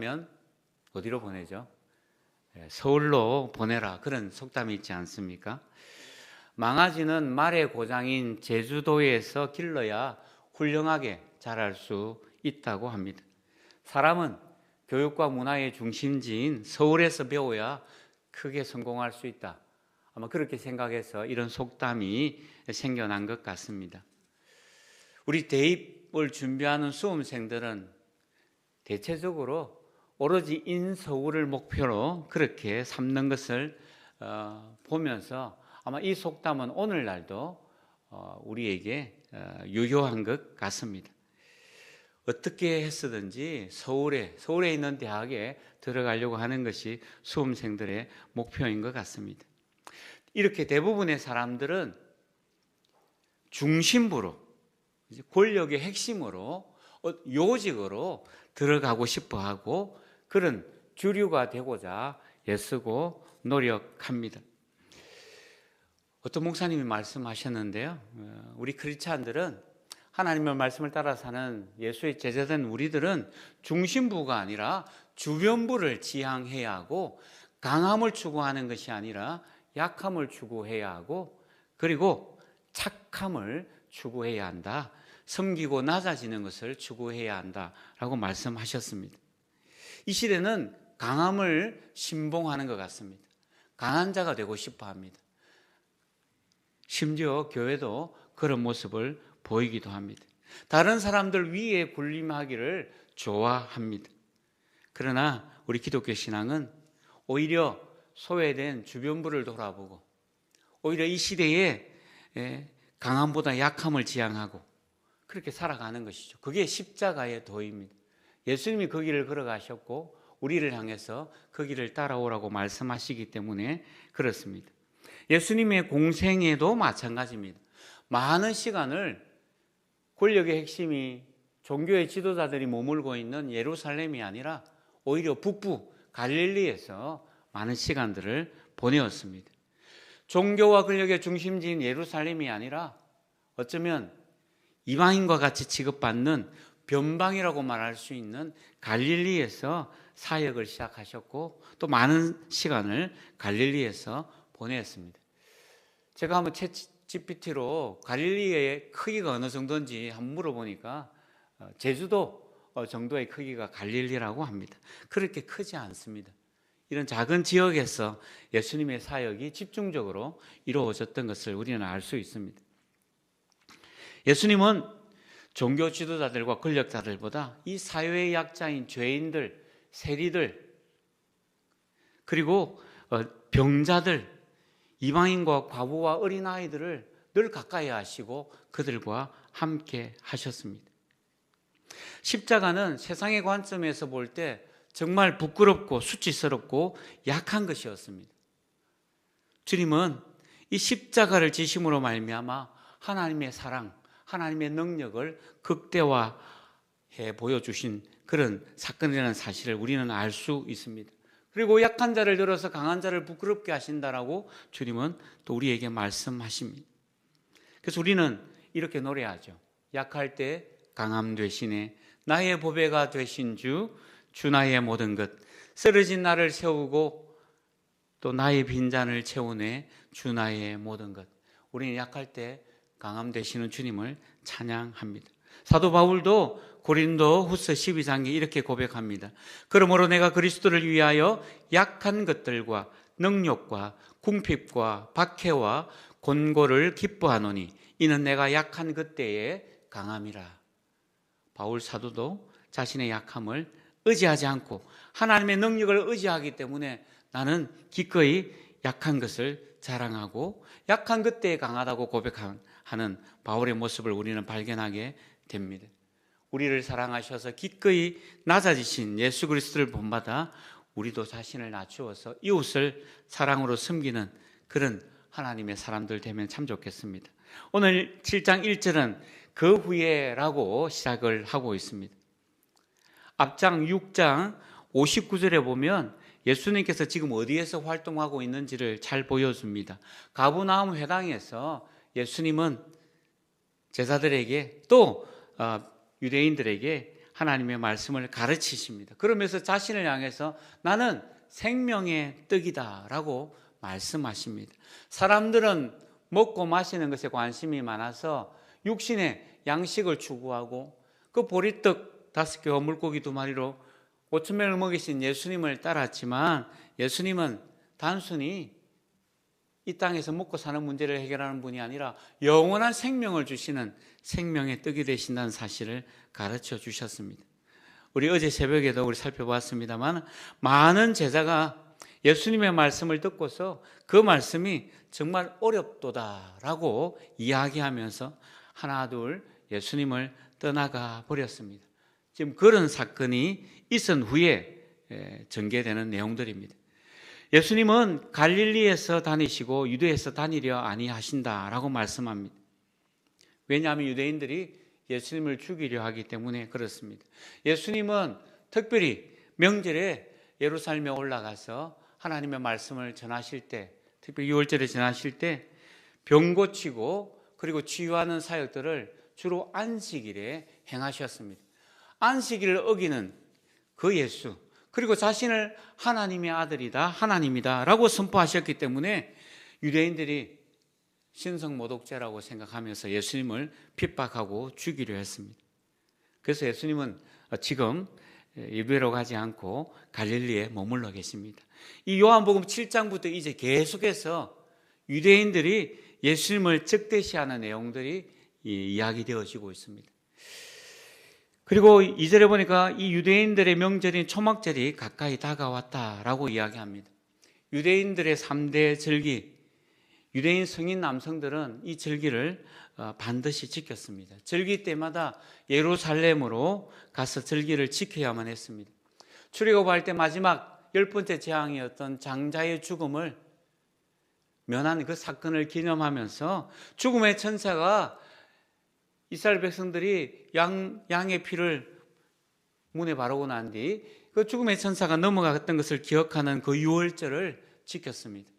보내려면 어디로 보내죠? 서울로 보내라, 그런 속담이 있지 않습니까? 망아지는 말의 고장인 제주도에서 길러야 훌륭하게 자랄 수 있다고 합니다. 사람은 교육과 문화의 중심지인 서울에서 배워야 크게 성공할 수 있다. 아마 그렇게 생각해서 이런 속담이 생겨난 것 같습니다. 우리 대입을 준비하는 수험생들은 대체적으로 오로지 인서울을 목표로 그렇게 삼는 것을 보면서 아마 이 속담은 오늘날도 우리에게 유효한 것 같습니다. 어떻게 했었든지 서울에 있는 대학에 들어가려고 하는 것이 수험생들의 목표인 것 같습니다. 이렇게 대부분의 사람들은 중심부로, 권력의 핵심으로, 요직으로 들어가고 싶어 하고 그런 주류가 되고자 애쓰고 노력합니다. 어떤 목사님이 말씀하셨는데요, 우리 크리스찬들은 하나님의 말씀을 따라 사는 예수의 제자된 우리들은 중심부가 아니라 주변부를 지향해야 하고, 강함을 추구하는 것이 아니라 약함을 추구해야 하고, 그리고 착함을 추구해야 한다. 섬기고 낮아지는 것을 추구해야 한다라고 말씀하셨습니다. 이 시대는 강함을 신봉하는 것 같습니다. 강한 자가 되고 싶어 합니다. 심지어 교회도 그런 모습을 보이기도 합니다. 다른 사람들 위에 군림하기를 좋아합니다. 그러나 우리 기독교 신앙은 오히려 소외된 주변부를 돌아보고, 오히려 이 시대에 강함보다 약함을 지향하고 그렇게 살아가는 것이죠. 그게 십자가의 도입니다. 예수님이 그 길을 걸어가셨고 우리를 향해서 그 길을 따라오라고 말씀하시기 때문에 그렇습니다. 예수님의 공생애도 마찬가지입니다. 많은 시간을 권력의 핵심이 종교의 지도자들이 머물고 있는 예루살렘이 아니라 오히려 북부 갈릴리에서 많은 시간들을 보내었습니다. 종교와 권력의 중심지인 예루살렘이 아니라 어쩌면 이방인과 같이 취급받는 변방이라고 말할 수 있는 갈릴리에서 사역을 시작하셨고 또 많은 시간을 갈릴리에서 보냈습니다. 제가 한번 챗GPT로 갈릴리의 크기가 어느 정도인지 한번 물어보니까 제주도 정도의 크기가 갈릴리라고 합니다. 그렇게 크지 않습니다. 이런 작은 지역에서 예수님의 사역이 집중적으로 이루어졌던 것을 우리는 알 수 있습니다. 예수님은 종교 지도자들과 권력자들보다 이 사회의 약자인 죄인들, 세리들, 그리고 병자들, 이방인과 과부와 어린아이들을 늘 가까이 하시고 그들과 함께 하셨습니다. 십자가는 세상의 관점에서 볼 때 정말 부끄럽고 수치스럽고 약한 것이었습니다. 주님은 이 십자가를 지심으로 말미암아 하나님의 사랑, 하나님의 능력을 극대화해 보여주신 그런 사건이라는 사실을 우리는 알 수 있습니다. 그리고 약한 자를 들어서 강한 자를 부끄럽게 하신다라고 주님은 또 우리에게 말씀하십니다. 그래서 우리는 이렇게 노래하죠. 약할 때 강함 되시네, 나의 보배가 되신 주 나의 모든 것, 쓰러진 나를 세우고 또 나의 빈잔을 채우네, 주 나의 모든 것. 우리는 약할 때 강함 되시는 주님을 찬양합니다. 사도 바울도 고린도 후서 12장에 이렇게 고백합니다. 그러므로 내가 그리스도를 위하여 약한 것들과 능욕과 궁핍과 박해와 곤고를 기뻐하노니 이는 내가 약한 그때의 강함이라. 바울 사도도 자신의 약함을 의지하지 않고 하나님의 능력을 의지하기 때문에 나는 기꺼이 약한 것을 자랑하고 약한 그때에 강하다고 고백하는 바울의 모습을 우리는 발견하게 됩니다. 우리를 사랑하셔서 기꺼이 낮아지신 예수 그리스도를 본받아 우리도 자신을 낮추어서 이웃을 사랑으로 섬기는 그런 하나님의 사람들 되면 참 좋겠습니다. 오늘 7장 1절은 그 후에라고 시작을 하고 있습니다. 앞장 6장 59절에 보면 예수님께서 지금 어디에서 활동하고 있는지를 잘 보여줍니다. 가버나움 회당에서 예수님은 제자들에게 또 유대인들에게 하나님의 말씀을 가르치십니다. 그러면서 자신을 향해서 나는 생명의 떡이다 라고 말씀하십니다. 사람들은 먹고 마시는 것에 관심이 많아서 육신의 양식을 추구하고 그 보리떡 5개와 물고기 2마리로 5,000명을 먹이신 예수님을 따랐지만 예수님은 단순히 이 땅에서 먹고 사는 문제를 해결하는 분이 아니라 영원한 생명을 주시는 생명의 떡이 되신다는 사실을 가르쳐 주셨습니다. 우리 어제 새벽에도 우리 살펴봤습니다만 많은 제자가 예수님의 말씀을 듣고서 그 말씀이 정말 어렵도다라고 이야기하면서 하나 둘 예수님을 떠나가 버렸습니다. 지금 그런 사건이 있은 후에 전개되는 내용들입니다. 예수님은 갈릴리에서 다니시고 유대에서 다니려 아니하신다라고 말씀합니다. 왜냐하면 유대인들이 예수님을 죽이려 하기 때문에 그렇습니다. 예수님은 특별히 명절에 예루살렘에 올라가서 하나님의 말씀을 전하실 때, 특별히 6월절에 전하실 때 병 고치고 그리고 치유하는 사역들을 주로 안식일에 행하셨습니다. 안식일을 어기는 그 예수, 그리고 자신을 하나님의 아들이다, 하나님이다 라고 선포하셨기 때문에 유대인들이 신성모독죄라고 생각하면서 예수님을 핍박하고 죽이려 했습니다. 그래서 예수님은 지금 유대로 가지 않고 갈릴리에 머물러 계십니다. 이 요한복음 7장부터 이제 계속해서 유대인들이 예수님을 적대시하는 내용들이 이야기되어지고 있습니다. 그리고 2절에 보니까 이 유대인들의 명절인 초막절이 가까이 다가왔다라고 이야기합니다. 유대인들의 3대 절기, 유대인 성인 남성들은 이 절기를 반드시 지켰습니다. 절기 때마다 예루살렘으로 가서 절기를 지켜야만 했습니다. 출애굽할 때 마지막 10번째 재앙이었던 장자의 죽음을 면한 그 사건을 기념하면서 죽음의 천사가 이스라엘 백성들이 양의 피를 문에 바르고 난 뒤 그 죽음의 천사가 넘어갔던 것을 기억하는 그 유월절을 지켰습니다.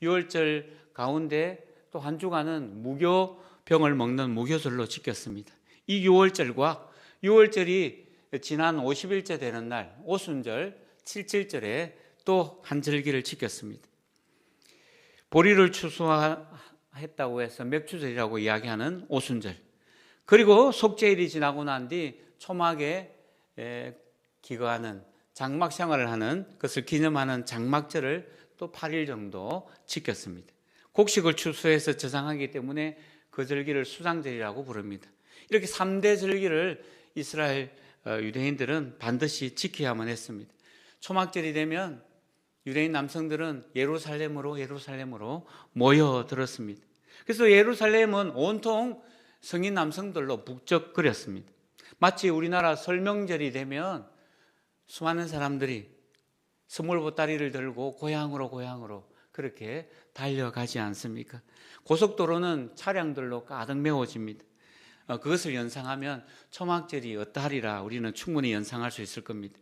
유월절 가운데 또 한 주간은 무교병을 먹는 무교절로 지켰습니다. 이 유월절과 유월절이 지난 50일째 되는 날 오순절 77절에 또 한 절기를 지켰습니다. 보리를 추수했다고 해서 맥주절이라고 이야기하는 오순절, 그리고 속죄일이 지나고 난 뒤 초막에 기거하는 장막 생활을 하는 것을 기념하는 장막절을 또 8일 정도 지켰습니다. 곡식을 추수해서 저장하기 때문에 그 절기를 수장절이라고 부릅니다. 이렇게 3대 절기를 이스라엘 유대인들은 반드시 지켜야만 했습니다. 초막절이 되면 유대인 남성들은 예루살렘으로 모여들었습니다. 그래서 예루살렘은 온통 성인 남성들로 북적거렸습니다. 마치 우리나라 설명절이 되면 수많은 사람들이 스몰 보따리를 들고 고향으로 그렇게 달려가지 않습니까? 고속도로는 차량들로 가득 메워집니다. 그것을 연상하면 초막절이 어떠하리라 우리는 충분히 연상할 수 있을 겁니다.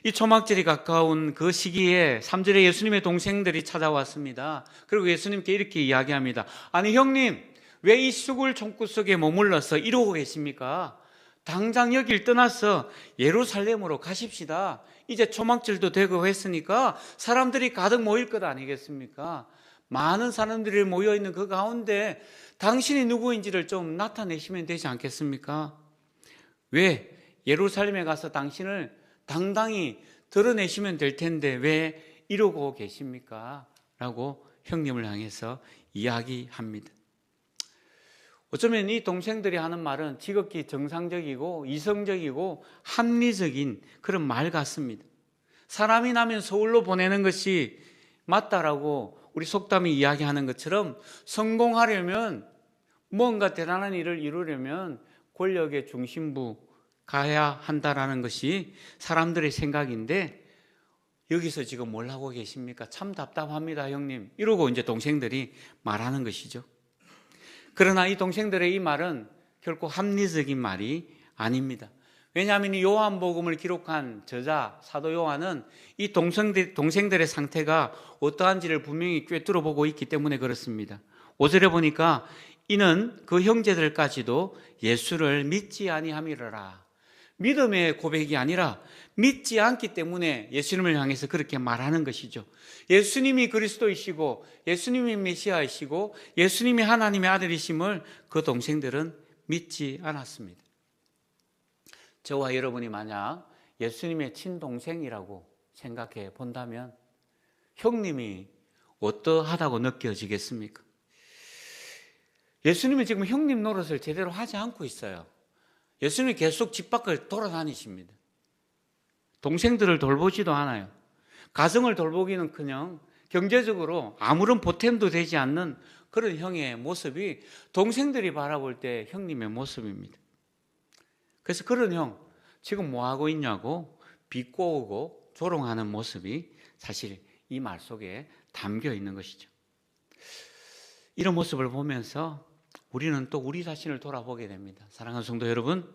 이 초막절이 가까운 그 시기에 3절에 예수님의 동생들이 찾아왔습니다. 그리고 예수님께 이렇게 이야기합니다. 아니 형님, 왜 이 쑥을 총구석에 머물러서 이러고 계십니까? 당장 여길 떠나서 예루살렘으로 가십시다. 이제 초막절도 되고 했으니까 사람들이 가득 모일 것 아니겠습니까? 많은 사람들이 모여있는 그 가운데 당신이 누구인지를 좀 나타내시면 되지 않겠습니까? 왜 예루살렘에 가서 당신을 당당히 드러내시면 될 텐데 왜 이러고 계십니까? 라고 형님을 향해서 이야기합니다. 어쩌면 이 동생들이 하는 말은 지극히 정상적이고 이성적이고 합리적인 그런 말 같습니다. 사람이 나면 서울로 보내는 것이 맞다라고 우리 속담이 이야기하는 것처럼 성공하려면 뭔가 대단한 일을 이루려면 권력의 중심부 가야 한다라는 것이 사람들의 생각인데 여기서 지금 뭘 하고 계십니까? 참 답답합니다, 형님. 이러고 이제 동생들이 말하는 것이죠. 그러나 이 동생들의 이 말은 결코 합리적인 말이 아닙니다. 왜냐하면 이 요한복음을 기록한 저자 사도 요한은 이 동생들의 상태가 어떠한지를 분명히 꿰뚫어 보고 있기 때문에 그렇습니다. 5절에 보니까 이는 그 형제들까지도 예수를 믿지 아니함이러라. 믿음의 고백이 아니라 믿지 않기 때문에 예수님을 향해서 그렇게 말하는 것이죠. 예수님이 그리스도이시고 예수님이 메시아이시고 예수님이 하나님의 아들이심을 그 동생들은 믿지 않았습니다. 저와 여러분이 만약 예수님의 친동생이라고 생각해 본다면 형님이 어떠하다고 느껴지겠습니까? 예수님이 지금 형님 노릇을 제대로 하지 않고 있어요. 예수님이 계속 집 밖을 돌아다니십니다. 동생들을 돌보지도 않아요. 가정을 돌보기는커녕 경제적으로 아무런 보탬도 되지 않는 그런 형의 모습이 동생들이 바라볼 때 형님의 모습입니다. 그래서 그런 형 지금 뭐 하고 있냐고 비꼬고 조롱하는 모습이 사실 이 말 속에 담겨 있는 것이죠. 이런 모습을 보면서 우리는 또 우리 자신을 돌아보게 됩니다. 사랑하는 성도 여러분,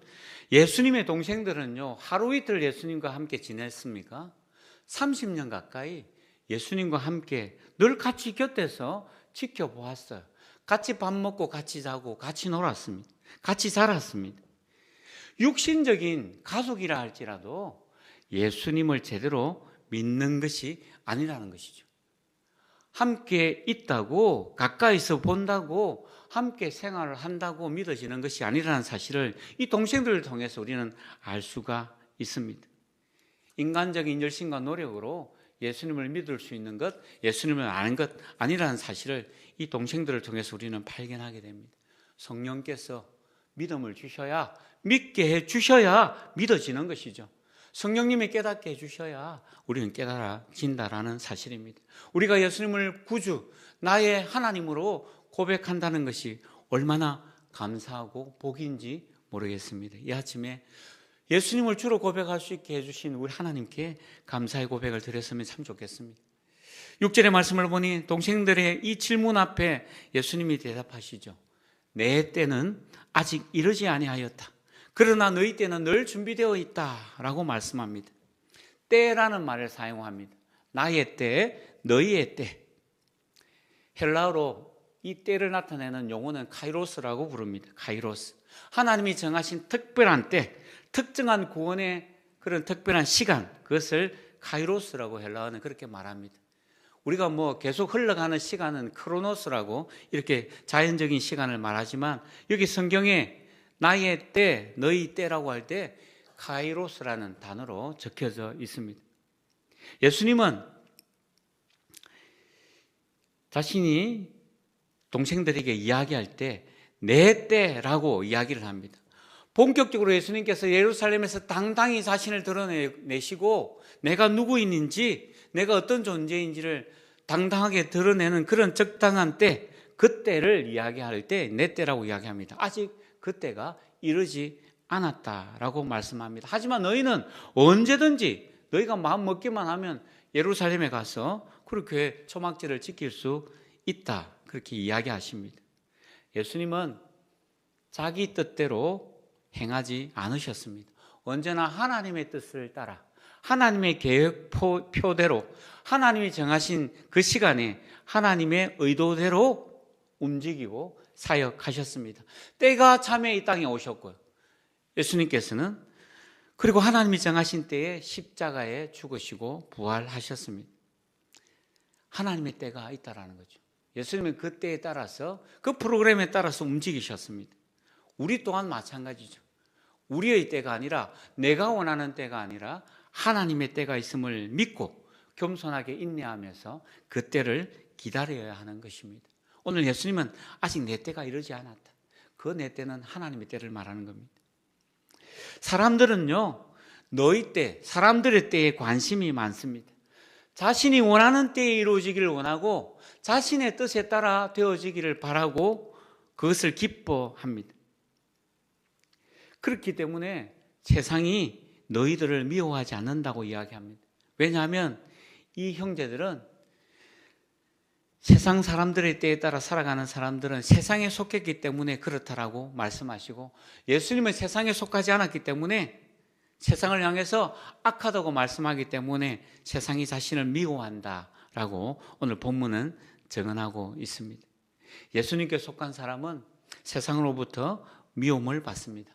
예수님의 동생들은요, 하루 이틀 예수님과 함께 지냈습니까? 30년 가까이 예수님과 함께 늘 같이 곁에서 지켜보았어요. 같이 밥 먹고 같이 자고 같이 놀았습니다. 같이 자랐습니다. 육신적인 가족이라 할지라도 예수님을 제대로 믿는 것이 아니라는 것이죠. 함께 있다고, 가까이서 본다고, 함께 생활을 한다고 믿어지는 것이 아니라는 사실을 이 동생들을 통해서 우리는 알 수가 있습니다. 인간적인 열심과 노력으로 예수님을 믿을 수 있는 것, 예수님을 아는 것 아니라는 사실을 이 동생들을 통해서 우리는 발견하게 됩니다. 성령께서 믿음을 주셔야, 믿게 해 주셔야 믿어지는 것이죠. 성령님이 깨닫게 해주셔야 우리는 깨달아진다라는 사실입니다. 우리가 예수님을 구주, 나의 하나님으로 고백한다는 것이 얼마나 감사하고 복인지 모르겠습니다. 이 아침에 예수님을 주로 고백할 수 있게 해주신 우리 하나님께 감사의 고백을 드렸으면 참 좋겠습니다. 6절의 말씀을 보니 동생들의 이 질문 앞에 예수님이 대답하시죠. 내 때는 아직 이르지 아니하였다. 그러나 너희 때는 늘 준비되어 있다라고 말씀합니다. 때라는 말을 사용합니다. 나의 때, 너희의 때. 헬라어로 이 때를 나타내는 용어는 카이로스라고 부릅니다. 카이로스. 하나님이 정하신 특별한 때, 특정한 구원의 그런 특별한 시간, 그것을 카이로스라고 헬라어는 그렇게 말합니다. 우리가 뭐 계속 흘러가는 시간은 크로노스라고 이렇게 자연적인 시간을 말하지만 여기 성경에 나의 때, 너희 때라고 할 때 카이로스라는 단어로 적혀져 있습니다. 예수님은 자신이 동생들에게 이야기할 때 내 때라고 이야기를 합니다. 본격적으로 예수님께서 예루살렘에서 당당히 자신을 드러내시고 내가 누구인지, 내가 어떤 존재인지를 당당하게 드러내는 그런 적당한 때, 그 때를 이야기할 때 내 때라고 이야기합니다. 아직 그 때가 이르지 않았다라고 말씀합니다. 하지만 너희는 언제든지 너희가 마음 먹기만 하면 예루살렘에 가서 그렇게 초막절을 지킬 수 있다, 그렇게 이야기하십니다. 예수님은 자기 뜻대로 행하지 않으셨습니다. 언제나 하나님의 뜻을 따라 하나님의 계획표대로 하나님이 정하신 그 시간에 하나님의 의도대로 움직이고 사역하셨습니다. 때가 참에 이 땅에 오셨고요. 예수님께서는 그리고 하나님이 정하신 때에 십자가에 죽으시고 부활하셨습니다. 하나님의 때가 있다라는 거죠. 예수님은 그 때에 따라서 그 프로그램에 따라서 움직이셨습니다. 우리 또한 마찬가지죠. 우리의 때가 아니라 내가 원하는 때가 아니라 하나님의 때가 있음을 믿고 겸손하게 인내하면서 그 때를 기다려야 하는 것입니다. 오늘 예수님은 아직 내 때가 이르지 않았다. 그 내 때는 하나님의 때를 말하는 겁니다. 사람들은요, 너희 때, 사람들의 때에 관심이 많습니다. 자신이 원하는 때에 이루어지기를 원하고 자신의 뜻에 따라 되어지기를 바라고 그것을 기뻐합니다. 그렇기 때문에 세상이 너희들을 미워하지 않는다고 이야기합니다. 왜냐하면 이 형제들은 세상 사람들의 때에 따라 살아가는 사람들은 세상에 속했기 때문에 그렇다라고 말씀하시고, 예수님은 세상에 속하지 않았기 때문에 세상을 향해서 악하다고 말씀하기 때문에 세상이 자신을 미워한다라고 오늘 본문은 증언하고 있습니다. 예수님께 속한 사람은 세상으로부터 미움을 받습니다.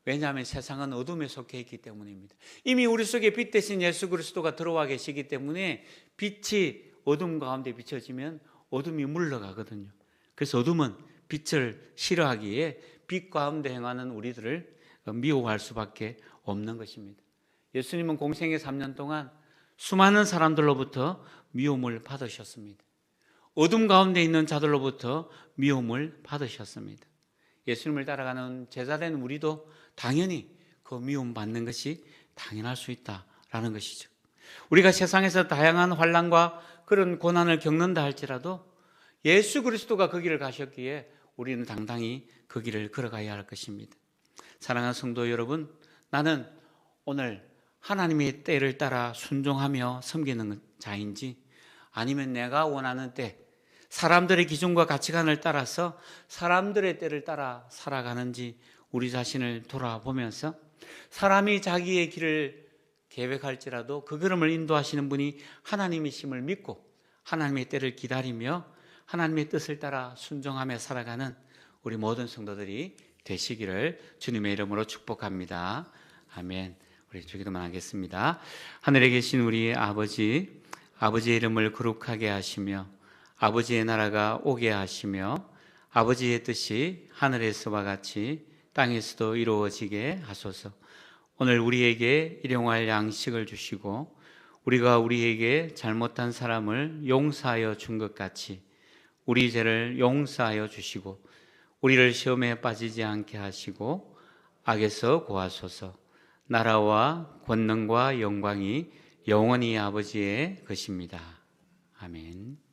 왜냐하면 세상은 어둠에 속해 있기 때문입니다. 이미 우리 속에 빛 대신 예수 그리스도가 들어와 계시기 때문에 빛이 어둠 가운데 비춰지면 어둠이 물러가거든요. 그래서 어둠은 빛을 싫어하기에 빛 가운데 행하는 우리들을 미워할 수밖에 없는 것입니다. 예수님은 공생의 3년 동안 수많은 사람들로부터 미움을 받으셨습니다. 어둠 가운데 있는 자들로부터 미움을 받으셨습니다. 예수님을 따라가는 제자된 우리도 당연히 그 미움 받는 것이 당연할 수 있다라는 것이죠. 우리가 세상에서 다양한 환난과 그런 고난을 겪는다 할지라도 예수 그리스도가 그 길을 가셨기에 우리는 당당히 그 길을 걸어가야 할 것입니다. 사랑하는 성도 여러분, 나는 오늘 하나님의 때를 따라 순종하며 섬기는 자인지 아니면 내가 원하는 때 사람들의 기준과 가치관을 따라서 사람들의 때를 따라 살아가는지 우리 자신을 돌아보면서 사람이 자기의 길을 계획할지라도 그 걸음을 인도하시는 분이 하나님이심을 믿고 하나님의 때를 기다리며 하나님의 뜻을 따라 순종하며 살아가는 우리 모든 성도들이 되시기를 주님의 이름으로 축복합니다. 아멘. 우리 주기도만 하겠습니다. 하늘에 계신 우리 아버지, 아버지의 이름을 거룩하게 하시며 아버지의 나라가 오게 하시며 아버지의 뜻이 하늘에서와 같이 땅에서도 이루어지게 하소서. 오늘 우리에게 일용할 양식을 주시고 우리가 우리에게 잘못한 사람을 용서하여 준 것 같이 우리 죄를 용서하여 주시고 우리를 시험에 빠지지 않게 하시고 악에서 구하소서. 나라와 권능과 영광이 영원히 아버지의 것입니다. 아멘.